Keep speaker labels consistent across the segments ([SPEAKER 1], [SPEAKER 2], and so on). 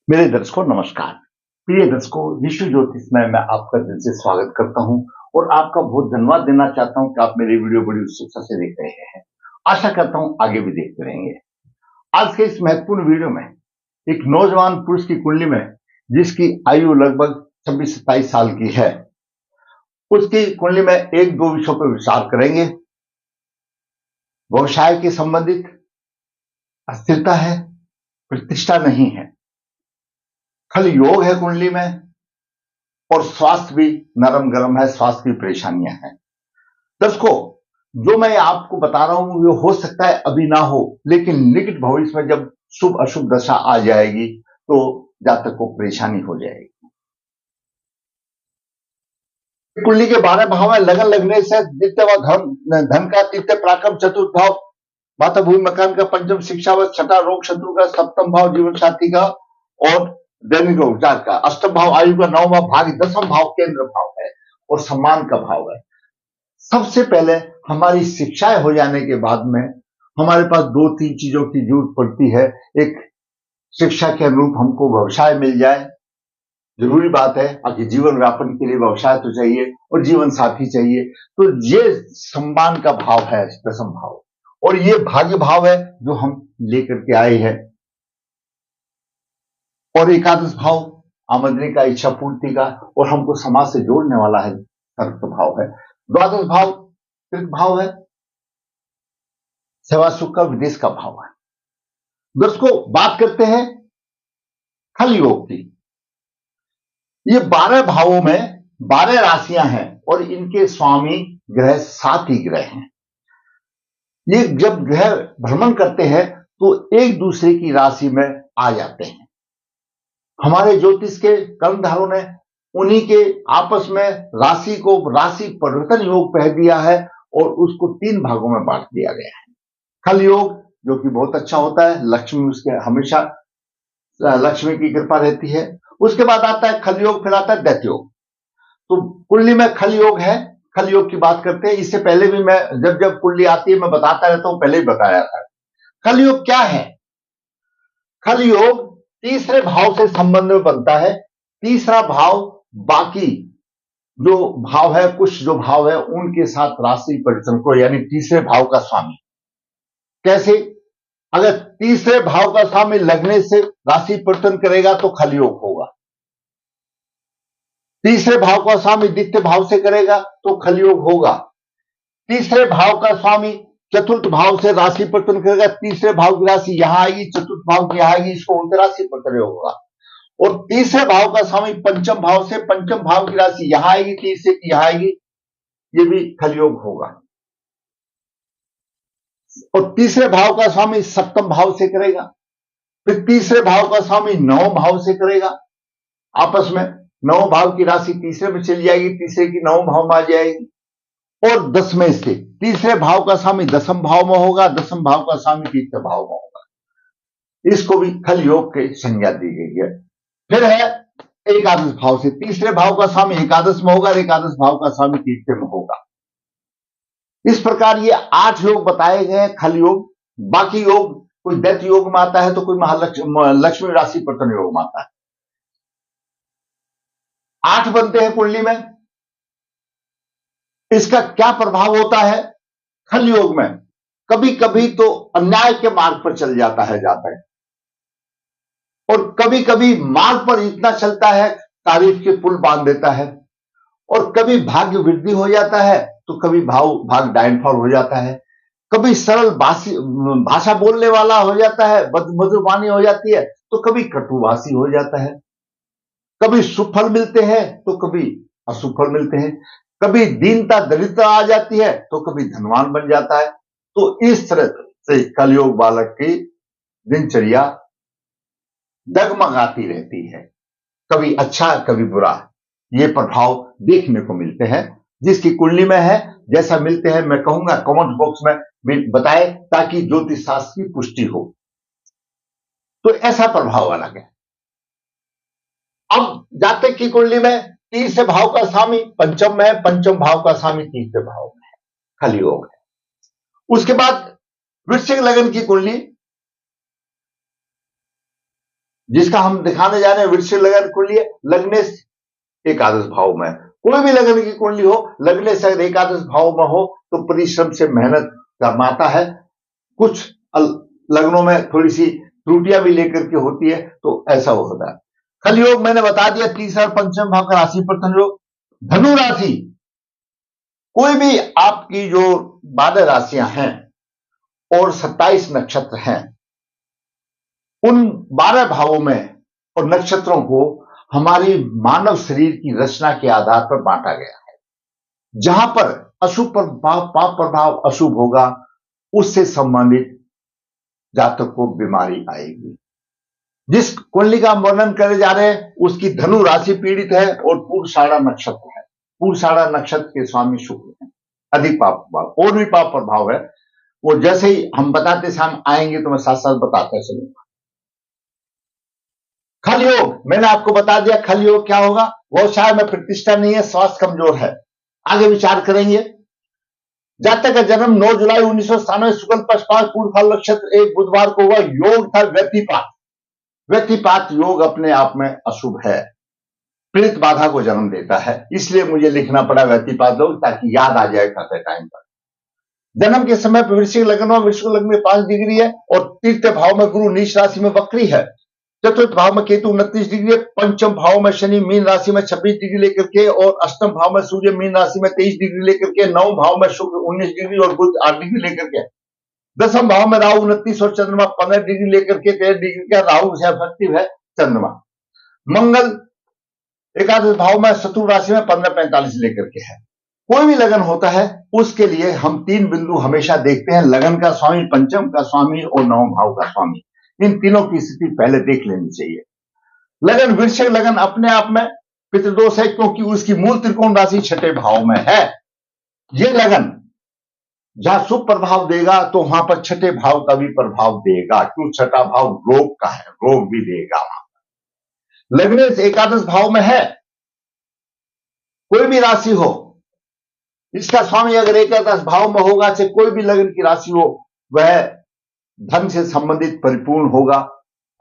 [SPEAKER 1] मेरे दर्शकों नमस्कार। प्रिय दर्शकों, विश्व ज्योतिष में मैं आपका दिल से स्वागत करता हूं और आपका बहुत धन्यवाद देना चाहता हूं कि आप मेरी वीडियो बड़ी उत्सुकता से देख रहे हैं। आशा करता हूं आगे भी देखते रहेंगे। आज के इस महत्वपूर्ण वीडियो में एक नौजवान पुरुष की कुंडली में, जिसकी आयु लगभग 26-27 साल की है, उसकी कुंडली में एक दो विषयों पर विचार करेंगे। व्यवसाय के संबंधित अस्थिरता है, प्रतिष्ठा नहीं है, खाली योग है कुंडली में, और स्वास्थ्य भी नरम गरम है, स्वास्थ्य की परेशानियां हैं। दर्शकों, जो मैं आपको बता रहा हूं वो हो सकता है अभी ना हो, लेकिन निकट भविष्य में जब शुभ अशुभ दशा आ जाएगी तो जातक को परेशानी हो जाएगी। कुंडली के 12 भाव में लगन लगने से द्वितीय व धन का, तृतीय पराक्रम, चतुर्थ भाव माता भूमि मकान का, पंचम शिक्षा व छठा रोग शत्रु का, सप्तम भाव जीवन साथी का और दैनिक उपचार का, अष्टम भाव आयु का, नौवां भाग, दसम भाव केंद्र भाव है और सम्मान का भाव है। सबसे पहले हमारी शिक्षाएं हो जाने के बाद में हमारे पास दो तीन चीजों की जरूरत पड़ती है। एक, शिक्षा के अनुरूप हमको व्यवसाय मिल जाए, जरूरी बात है। आगे जीवन व्यापन के लिए व्यवसाय तो चाहिए और जीवन साथी चाहिए। तो ये सम्मान का भाव है, दसम भाव, और ये भाग्य भाव है जो हम लेकर के आए हैं। और एकादश भाव आमदनी का, इच्छा पूर्ति का और हमको समाज से जोड़ने वाला है, सर्प भाव है। द्वादश भाव तीर्थ भाव है, सेवा सुख का, विदेश का भाव है। दर्शकों, बात करते हैं खल योग की। ये 12 भावों में 12 राशियां हैं और इनके स्वामी ग्रह 7 ही ग्रह हैं। ये जब ग्रह भ्रमण करते हैं तो एक दूसरे की राशि में आ जाते हैं। हमारे ज्योतिष के कर्मधारों ने उन्हीं के आपस में राशि को राशि परिवर्तन योग कह दिया है और उसको 3 भागों में बांट दिया गया है। खल योग जो कि बहुत अच्छा होता है, लक्ष्मी उसके हमेशा लक्ष्मी की कृपा रहती है। उसके बाद आता है खल योग, फिर आता है दैत्य योग। तो कुंडली में खल योग है, खल योग की बात करते हैं। इससे पहले भी मैं जब जब कुंडली आती है मैं बताता रहता हूं, पहले ही बताया था। खल योग क्या है? खल योग तीसरे भाव से संबंध में बनता है। तीसरा भाव बाकी जो भाव है, कुछ जो भाव है उनके साथ राशि परिवर्तन को, यानी तीसरे भाव का स्वामी। कैसे? अगर तीसरे भाव का स्वामी लगने से राशि परिवर्तन करेगा तो खल योग होगा। तीसरे भाव का स्वामी द्वितीय भाव से करेगा तो खल योग होगा। तीसरे भाव का स्वामी चतुर्थ भाव से राशि परिवर्तन करेगा, तीसरे भाव की राशि यहां आएगी, चतुर्थ भाव की यहां आएगी, इसको बोलते राशि परिवर्तन होगा। और तीसरे भाव का स्वामी पंचम भाव से पंचम भाव की राशि यहां आएगी, तीसरे की यहां आएगी, ये भी खल योग होगा। और तीसरे भाव का स्वामी सप्तम भाव से करेगा, फिर तीसरे भाव का स्वामी नवम भाव से करेगा। आपस में नवम भाव की राशि तीसरे में चली जाएगी, तीसरे की नवम भाव में आ जाएगी। और 10वें से तीसरे भाव का स्वामी दसम भाव में होगा, दसम भाव का स्वामी तीसरे भाव में होगा। इसको भी खल योग के संज्ञा दी गई है। फिर है एकादश भाव से, तीसरे भाव का स्वामी एकादश में होगा, एकादश भाव का स्वामी तीसरे में होगा। इस प्रकार ये 8 योग बताए गए हैं खल योग। बाकी योग कोई दैत्य योग में आता है तो कोई लक्ष्मी राशि परिवर्तन योग में आता है। 8 बनते हैं कुंडली में। इसका क्या प्रभाव होता है? खल योग में कभी कभी तो अन्याय के मार्ग पर चल जाता है जातक, और कभी कभी मार्ग पर इतना चलता है तारीफ के पुल बांध देता है, और कभी भाग्य वृद्धि हो जाता है तो कभी भाग डाउनफॉल हो जाता है। कभी सरल भाषा बोलने वाला हो जाता है, मधुर वाणी हो जाती है, तो कभी कटुभाषी हो जाता है। कभी सुफल मिलते हैं तो कभी असुफल मिलते हैं। कभी दीनता दरिद्रता आ जाती है तो कभी धनवान बन जाता है। तो इस तरह से कलयुग बालक की दिनचर्या डगमगाती रहती है, कभी अच्छा कभी बुरा। ये प्रभाव देखने को मिलते हैं। जिसकी कुंडली में है, जैसा मिलते हैं मैं कहूंगा कमेंट बॉक्स में बताए, ताकि ज्योतिष शास्त्र की पुष्टि हो। तो ऐसा प्रभाव अलग है। अब जातक की कुंडली में तीसरे भाव का स्वामी पंचम में है, पंचम भाव का स्वामी तीसरे भाव में है, खल योग है। उसके बाद वृश्चिक लगन की कुंडली, जिसका हम दिखाने जा रहे हैं वृश्चिक लगन कुंडली लग्नेश एकादश भाव में। कोई भी लगन की कुंडली हो, लग्नेश अगर एकादश भाव में हो तो परिश्रम से मेहनत करवाता है। कुछ लग्नों में थोड़ी सी त्रुटियां भी लेकर के होती है, तो ऐसा होता है। खल योग मैंने बता दिया, तीसरा और पंचम भाव का राशि परिवर्तन योग। धनु राशि, कोई भी आपकी जो 12 राशियां हैं और 27 नक्षत्र हैं, उन 12 भावों में और नक्षत्रों को हमारी मानव शरीर की रचना के आधार पर बांटा गया है। जहां पर अशुभ प्रभाव, पाप प्रभाव अशुभ होगा, उससे संबंधित जातक को बीमारी आएगी। जिस कुंडली का हम वर्णन करने जा रहे हैं उसकी धनु राशि पीड़ित है और पूर्वाषाढ़ा नक्षत्र है। पूर्वाषाढ़ा नक्षत्र के स्वामी शुक्र हैं, अधिक पाप प्रभाव। और भी पाप प्रभाव है, वो जैसे ही हम बताते साम आएंगे तो मैं साथ साथ बताते चलूंगा। खल योग मैंने आपको बता दिया, खल योग क्या होगा। व्यवसाय में प्रतिष्ठा नहीं है, स्वास्थ्य कमजोर है, आगे विचार करेंगे। जातक का जन्म 9 जुलाई 1997 शुक्ल पक्ष पूर्व फल नक्षत्र 1 बुधवार को हुआ। योग था व्यतिपात। व्यतिपात योग अपने आप में अशुभ है, प्रेत बाधा को जन्म देता है, इसलिए मुझे लिखना पड़ा व्यतिपात योग, ताकि याद आ जाए खाते टाइम पर। जन्म के समय पर वृश्चिक लग्न में 5 डिग्री है और तृतीय भाव में गुरु नीच राशि में वक्री है। चतुर्थ भाव में केतु 29 डिग्री है। पंचम भाव में शनि मीन राशि में 26 डिग्री लेकर के और अष्टम भाव में सूर्य मीन राशि में 23 डिग्री लेकर के। नवम भाव में शुक्र 19 डिग्री और बुध 8 डिग्री लेकर के। दसम भाव में राहु 29 और चंद्रमा 15 डिग्री लेकर के 13 डिग्री का राहु से इफेक्टिव है चंद्रमा। मंगल एकादश भाव में शत्रु राशि में 15-45 लेकर के है। कोई भी लगन होता है उसके लिए हम 3 बिंदु हमेशा देखते हैं, लगन का स्वामी, पंचम का स्वामी और नवम भाव का स्वामी। इन तीनों की स्थिति पहले देख लेनी चाहिए। लगन वृश्चिक लगन अपने आप में पितृदोष है, क्योंकि उसकी मूल त्रिकोण राशि 6ठे भाव में है। यह लगन जहां शुभ प्रभाव देगा तो वहां पर 6ठे भाव का भी प्रभाव देगा, क्यों 6ठा भाव रोग का है, रोग भी देगा वहां पर। लग्नेश एकादश भाव में है, कोई भी राशि हो, इसका स्वामी अगर एकादश भाव में होगा, चाहे कोई भी लगन की राशि हो, वह धन से संबंधित परिपूर्ण होगा,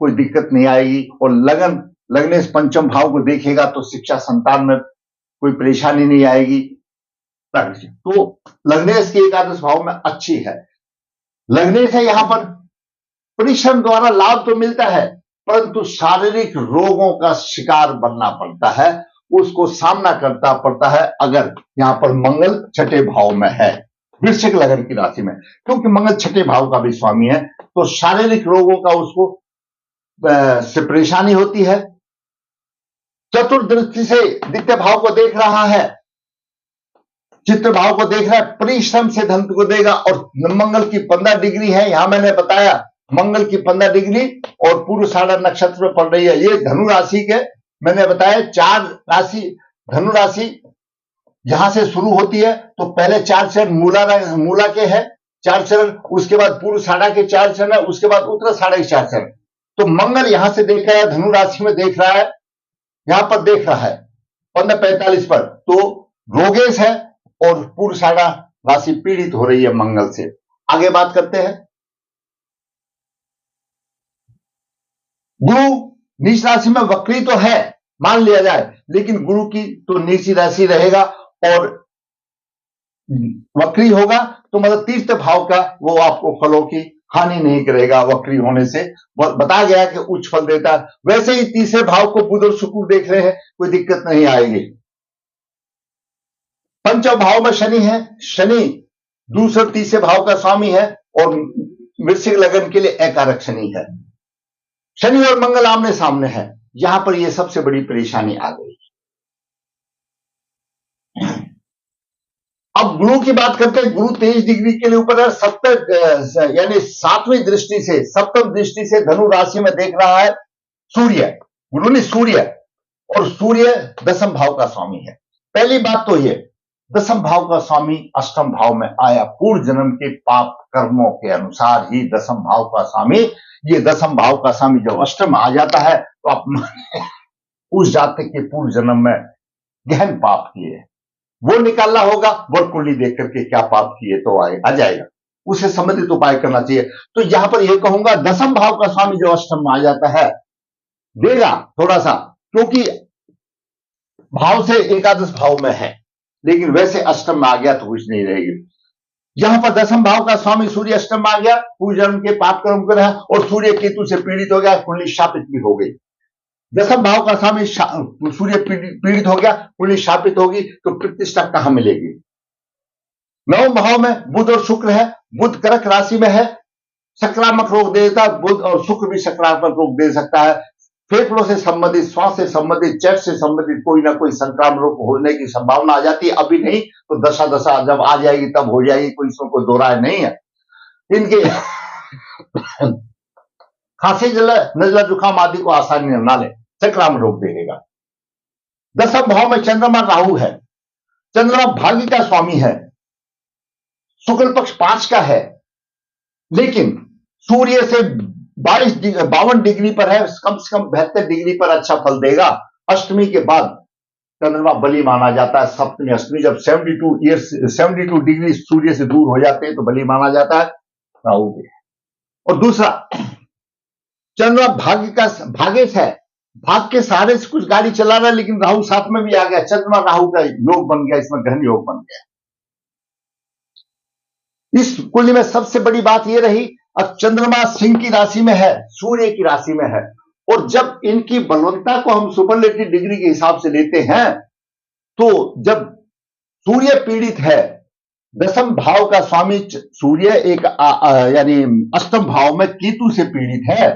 [SPEAKER 1] कोई दिक्कत नहीं आएगी। और लग्नेश पंचम भाव को देखेगा तो शिक्षा संतान में कोई परेशानी नहीं आएगी। तो लग्नेश की एकादश भाव में अच्छी है। लग्नेश है, यहां पर परिश्रम द्वारा लाभ तो मिलता है, परंतु शारीरिक रोगों का शिकार बनना पड़ता है, उसको सामना करना पड़ता है अगर यहां पर मंगल 6ठे भाव में है वृश्चिक लगन की राशि में। क्योंकि मंगल 6ठे भाव का भी स्वामी है, तो शारीरिक रोगों का उसको से परेशानी होती है। चतुर्दृष्टि से द्वितीय भाव को देख रहा है, चित्र भाव को देख रहा है, परिश्रम से धन को देगा। और मंगल की 15 डिग्री है, यहां मैंने बताया मंगल की 15 डिग्री और पूर्वाषाढ़ा नक्षत्र में पड़ रही है। ये धनु राशि के मैंने बताया 4 राशि, धनु राशि यहां से शुरू होती है, तो पहले 4 चरण मूला के है 4 चरण, उसके बाद पूर्वाषाढ़ा के 4 चरण है, उसके बाद उत्तराषाढ़ा के 4 चरण। तो मंगल यहां से देख रहा है, धनु राशि में देख रहा है, यहां पर देख रहा है 15-45 पर, तो रोगेश है और पूर्वाषाढ़ा राशि पीड़ित हो रही है मंगल से। आगे बात करते हैं। गुरु नीच राशि में वक्री तो है, मान लिया जाए, लेकिन गुरु की तो नीची राशि रहेगा और वक्री होगा, तो मतलब तीर्थ भाव का वो आपको फलों की हानि नहीं करेगा। वक्री होने से बता गया कि उच्च फल देता है। वैसे ही तीसरे भाव को बुध और शुक्र देख रहे हैं, कोई दिक्कत नहीं आएगी। पंचम भाव में शनि है, शनि दूसरे तीसरे भाव का स्वामी है और वृश्चिक लगन के लिए अकारक शनि है। शनि और मंगल आमने सामने है, यहां पर यह सबसे बड़ी परेशानी आ गई। अब गुरु की बात करते हैं। गुरु 23 डिग्री के लिए ऊपर है, 70 यानी 7वीं दृष्टि से, सप्तम दृष्टि से धनु राशि में देख रहा है सूर्य। गुरु ने सूर्य, और सूर्य दसम भाव का स्वामी है। पहली बात तो ये, दसम भाव का स्वामी अष्टम भाव में आया, पूर्व जन्म के पाप कर्मों के अनुसार ही दसम भाव का स्वामी, ये दसम भाव का स्वामी जब अष्टम आ जाता है तो आप उस जातक के पूर्व जन्म में गहन पाप किए, वो निकालना होगा। वर्ग कुंडली देख करके क्या पाप किए तो आ जाएगा, उसे संबंधित उपाय करना चाहिए। तो यहां पर यह कहूंगा, दसम भाव का स्वामी जो अष्टम में आ जाता है, देगा थोड़ा सा, क्योंकि भाव से एकादश भाव में है, लेकिन वैसे अष्टम में आ गया तो कुछ नहीं रहेगी। यहां पर दसम भाव का स्वामी सूर्य अष्टम में आ गया, पूर्वजन्म के पाप कर्म कर रहा है, और सूर्य केतु से पीड़ित हो गया, कुंडली शापित भी हो गई। दसम भाव का स्वामी सूर्य पीड़ित हो गया, कुंडली शापित होगी, तो प्रतिष्ठा कहां मिलेगी? नवम भाव में बुध और शुक्र है, बुध कर्क राशि में है, संक्रामक रोग दे देता है, बुध और शुक्र भी संक्रामक रोग दे सकता है। फेफड़ों से संबंधित, श्वास से संबंधित, चेस्ट से संबंधित कोई ना कोई संक्रामक रोग होने की संभावना आ जाती है। अभी नहीं तो दशा जब आ जाएगी तब हो जाएगी, कोई इसमें कोई दो राय नहीं है। इनके खांसी, नजला, जुकाम आदि को आसानी न ले, संक्रामक रोग देगा। दसम भाव में चंद्रमा राहु है, चंद्रमा भाग्य का स्वामी है, शुक्ल पक्ष 5 का है, लेकिन सूर्य से 52 डिग्री पर है, कम से कम 72 डिग्री पर अच्छा फल देगा। अष्टमी के बाद चंद्रमा बलि माना जाता है, सप्तमी अष्टमी जब 72 डिग्री सूर्य से दूर हो जाते हैं तो बलि माना जाता है राहु के। और दूसरा, चंद्रमा भाग्यश है, भाग के सहारे से कुछ गाड़ी चला रहा है, लेकिन राहु साथ में भी आ गया, चंद्रमा राहु का योग बन गया, इसमें ग्रहण योग बन गया। इस कुंडली में सबसे बड़ी बात यह रही, अब चंद्रमा सिंह की राशि में है, सूर्य की राशि में है, और जब इनकी बलवत्ता को हम सुपरलेटिव डिग्री के हिसाब से लेते हैं, तो जब सूर्य पीड़ित है, दसम भाव का स्वामी सूर्य एक यानी अष्टम भाव में केतु से पीड़ित है,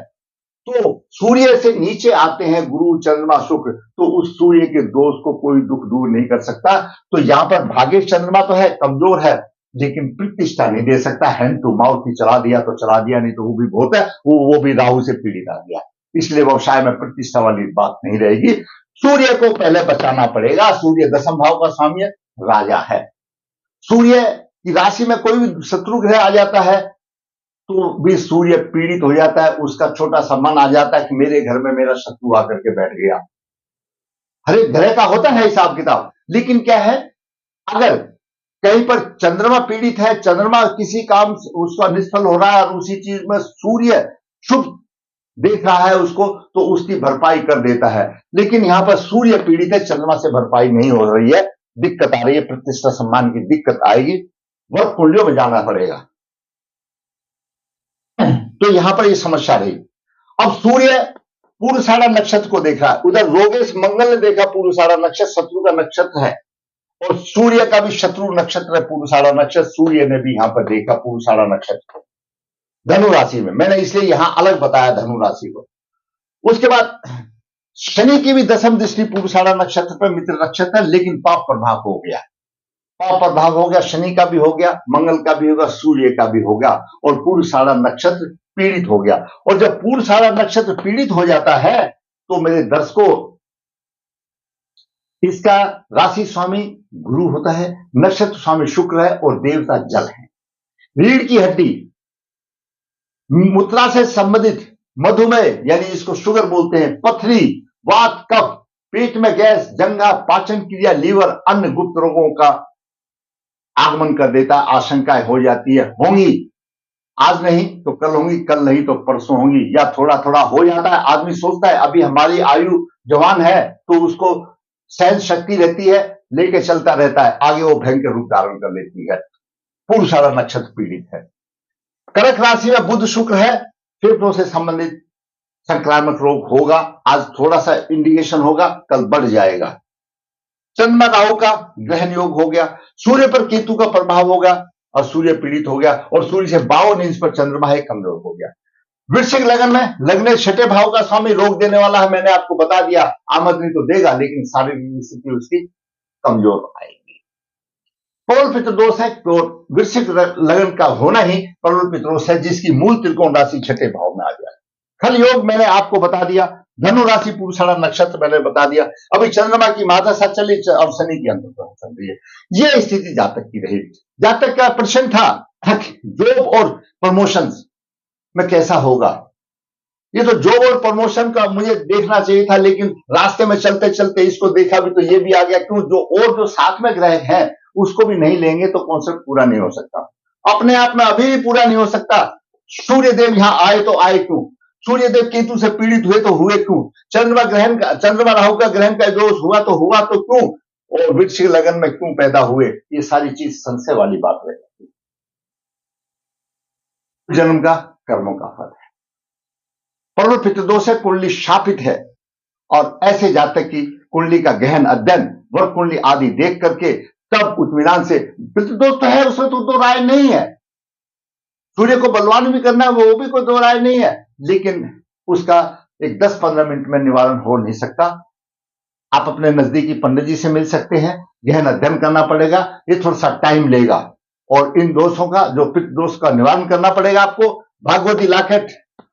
[SPEAKER 1] तो सूर्य से नीचे आते हैं गुरु, चंद्रमा, शुक्र, तो उस सूर्य के दोष को कोई दुख दूर नहीं कर सकता। तो यहां पर भाग्येश चंद्रमा तो है, कमजोर है, लेकिन प्रतिष्ठा नहीं दे सकता। हैंड टू माउथ ही चला दिया तो चला दिया, नहीं तो वो भी बहुत है, वो भी राहु से पीड़ित आ गया, इसलिए व्यवसाय में प्रतिष्ठा वाली बात नहीं रहेगी। सूर्य को पहले बचाना पड़ेगा। सूर्य दसम भाव का स्वामी राजा है, सूर्य की राशि में कोई भी शत्रु ग्रह आ जाता है तो भी सूर्य पीड़ित हो जाता है, उसका छोटा सा मन आ जाता है कि मेरे घर में मेरा शत्रु आकर के बैठ गया। हर एक ग्रह का होता है हिसाब किताब, लेकिन क्या है, अगर कहीं पर चंद्रमा पीड़ित है, चंद्रमा किसी काम उसका निष्फल हो रहा है और उसी चीज में सूर्य शुभ देख रहा है उसको, तो उसकी भरपाई कर देता है। लेकिन यहां पर सूर्य पीड़ित है, चंद्रमा से भरपाई नहीं हो रही है, दिक्कत आ रही है, प्रतिष्ठा सम्मान की दिक्कत आएगी, वर्ग कुंडलियों में जाना पड़ेगा। तो यहां पर यह समस्या रही। अब सूर्य पूर्वाषाढ़ा नक्षत्र को देख रहा है, उधर रोगेश मंगल ने देखा पूर्वाषाढ़ा नक्षत्र शत्रु का नक्षत्र है, और सूर्य का भी शत्रु नक्षत्र है पूर्वाषाढ़ा नक्षत्र, सूर्य ने भी यहां पर देखा पूर्वाषाढ़ा नक्षत्र को धनु राशि में। मैंने इसलिए यहां अलग बताया धनु राशि को। उसके बाद शनि की भी दसम दृष्टि पूर्वाषाढ़ा नक्षत्र पर, मित्र नक्षत्र है, लेकिन पाप प्रभाव हो गया, पाप प्रभाव हो गया, शनि का भी हो गया, मंगल का भी होगा, सूर्य का भी होगा, और पूर्वाषाढ़ा नक्षत्र पीड़ित हो गया। और जब पूर्वाषाढ़ा नक्षत्र पीड़ित हो जाता है तो मेरे दर्शकों, इसका राशि स्वामी गुरु होता है, नक्षत्र स्वामी शुक्र है, और देवता जल है। रीढ़ की हड्डी, मूत्रा से संबंधित मधुमेह यानी इसको शुगर बोलते हैं, पथरी, वात, कफ, पेट में गैस, जंघा, पाचन क्रिया, लीवर, अन्य गुप्त रोगों का आगमन कर देता, आशंकाएं हो जाती है, होंगी, आज नहीं तो कल होंगी, कल नहीं तो परसों होंगी, या थोड़ा थोड़ा हो जाता है। आदमी सोचता है अभी हमारी आयु जवान है तो उसको सहन शक्ति रहती है, लेके चलता रहता है, आगे वो भयंकर रूप धारण कर लेती है। पूर्वाषाढ़ा नक्षत्र पीड़ित है। कर्क राशि में बुध शुक्र है, फेफड़ों से संबंधित संक्रामक रोग होगा, आज थोड़ा सा इंडिकेशन होगा, कल बढ़ जाएगा। चंद्रमा राहु का ग्रहण योग हो गया, सूर्य पर केतु का प्रभाव होगा और सूर्य पीड़ित हो गया, और सूर्य से 52 इंच पर चंद्रमा है, कमजोर हो गया। वृश्चिक लगन में, लगने छठे भाव का स्वामी रोग देने वाला है, मैंने आपको बता दिया, आमदनी तो देगा लेकिन शारीरिक स्थिति उसकी कमजोर आएगी। कौल पित्र दोष है, तो वृश्चिक लगन का होना ही कौल पित्र दोष है, जिसकी मूल त्रिकोण राशि छठे भाव में आ जाए। खल योग मैंने आपको बता दिया, धनु राशि पूर्वाषाढ़ा नक्षत्र मैंने बता दिया, अभी चंद्रमा की महादशा चली और शनि की अंतर्दशा चल रही है। यह स्थिति जातक की रही। जातक का प्रश्न था जॉब और प्रमोशन में कैसा होगा, ये तो जॉब और प्रमोशन का मुझे देखना चाहिए था, लेकिन रास्ते में चलते चलते इसको देखा भी तो ये भी आ गया, क्यों जो साथ में ग्रह हैं उसको भी नहीं लेंगे तो कॉन्सेप्ट पूरा नहीं हो सकता, अपने आप में अभी भी पूरा नहीं हो सकता। सूर्य देव यहां आए तो आए क्यों, सूर्यदेव केतु से पीड़ित हुए तो हुए क्यों, चंद्रमा राहु का ग्रहण का दोष हुआ तो क्यों, और वृश्चिक लगन में क्यों पैदा हुए, ये सारी चीज संशय वाली बात रह जाती है। जन्म का कर्मों का फल है। परवर पितृदोष है, कुंडली शापित है, और ऐसे जातक की कुंडली का गहन अध्ययन, वर्ग कुंडली आदि देख करके तब इत्मीनान से, पितृदोष तो है उसमें तो दो राय नहीं है, सूर्य को बलवान भी करना है वो भी कोई दो राय नहीं है, लेकिन उसका एक 10-15 मिनट में निवारण हो नहीं सकता। आप अपने नजदीकी पंडित जी से मिल सकते हैं, गहन अध्ययन करना पड़ेगा, ये थोड़ा सा टाइम लेगा, और इन दोषों का, जो पितृ दोष का निवारण करना पड़ेगा आपको। भागवती लाकेट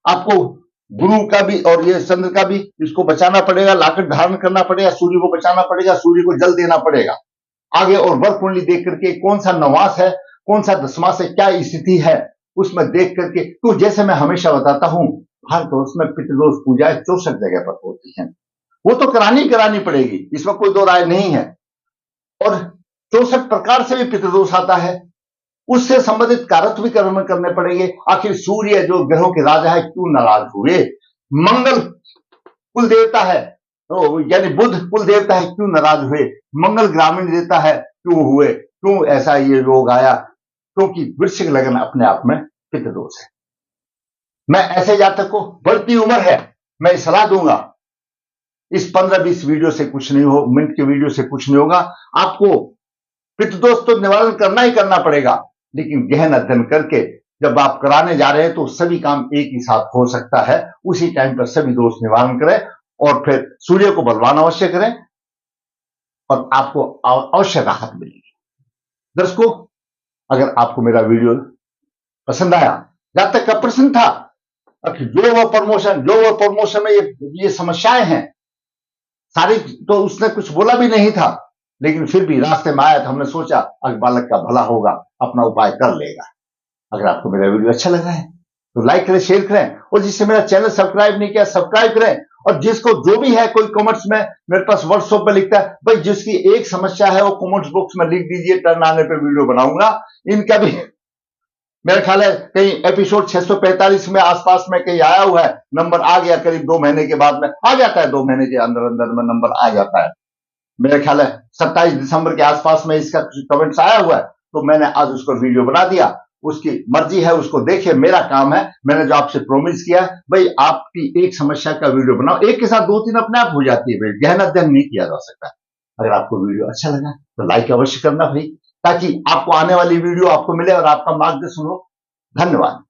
[SPEAKER 1] आपको गुरु का भी और ये चंद्र का भी, इसको बचाना पड़ेगा, लाकेट धारण करना पड़ेगा, सूर्य को बचाना पड़ेगा, सूर्य को जल देना पड़ेगा आगे, और वर्ग कुंडली देख करके कौन सा नवास है, कौन सा दशमास है, क्या स्थिति है, उसमें देख करके, तो जैसे मैं हमेशा बताता हूं, हर दोष में पितृदोष पूजा 64 जगह पर होती है, वो तो करानी पड़ेगी, इसमें कोई दो राय नहीं है। और 64 प्रकार से भी पितृदोष आता है, उससे संबंधित कारक भी कर्म करने पड़ेंगे। आखिर सूर्य जो ग्रहों के राजा है क्यों नाराज हुए, मंगल कुल देवता है, तो यानी बुध कुल देवता है क्यों नाराज हुए, मंगल ग्रामीण देवता है क्यों हुए, क्यों ऐसा ये रोग आया, क्योंकि वृश्चिक लगन अपने आप में पितृदोष है। मैं ऐसे जातक को, बढ़ती उम्र है, मैं सलाह दूंगा, इस 15-20 वीडियो से कुछ नहीं हो, मिनट के वीडियो से कुछ नहीं होगा, आपको पितृदोष तो निवारण करना ही करना पड़ेगा, लेकिन गहन अध्ययन करके जब आप कराने जा रहे हैं तो सभी काम एक ही साथ हो सकता है, उसी टाइम पर सभी दोष निवारण करें, और फिर सूर्य को बलवान अवश्य करें, और आपको अवश्य राहत मिलेगी। दर्शकों, अगर आपको मेरा वीडियो पसंद आया, जहां तक का प्रश्न था, जो वह प्रमोशन में ये समस्याएं हैं सारी, तो उसने कुछ बोला भी नहीं था, लेकिन फिर भी रास्ते में आया तो हमने सोचा अगर बालक का भला होगा, अपना उपाय कर लेगा। अगर आपको मेरा वीडियो अच्छा लगा है तो लाइक करें, शेयर करें, और जिससे मेरा चैनल सब्सक्राइब नहीं किया सब्सक्राइब करें, और जिसको जो भी है, कोई कमेंट्स में मेरे पास व्हाट्सएप पे लिखता है, भाई जिसकी एक समस्या है वो कमेंट्स बॉक्स में लिख दीजिए, टर्न आने पे वीडियो बनाऊंगा। इनका भी मेरा ख्याल है कहीं एपिसोड 645 में आसपास में कहीं आया हुआ है, नंबर आ गया, करीब 2 महीने के बाद में आ जाता है, 2 महीने के अंदर अंदर में नंबर आ जाता है। मेरा ख्याल है 27 दिसंबर के आसपास में इसका कमेंट्स आया हुआ है, तो मैंने आज उसको वीडियो बना दिया। उसकी मर्जी है, उसको देखिए, मेरा काम है, मैंने जो आपसे प्रॉमिस किया है, भाई आपकी एक समस्या का वीडियो बनाओ, एक के साथ 2-3 अपने आप हो जाती है, गहन अध्ययन नहीं किया जा सकता। अगर आपको वीडियो अच्छा लगा तो लाइक अवश्य करना भाई, ताकि आपको आने वाली वीडियो आपको मिले और आपका मार्गदर्शन हो। धन्यवाद।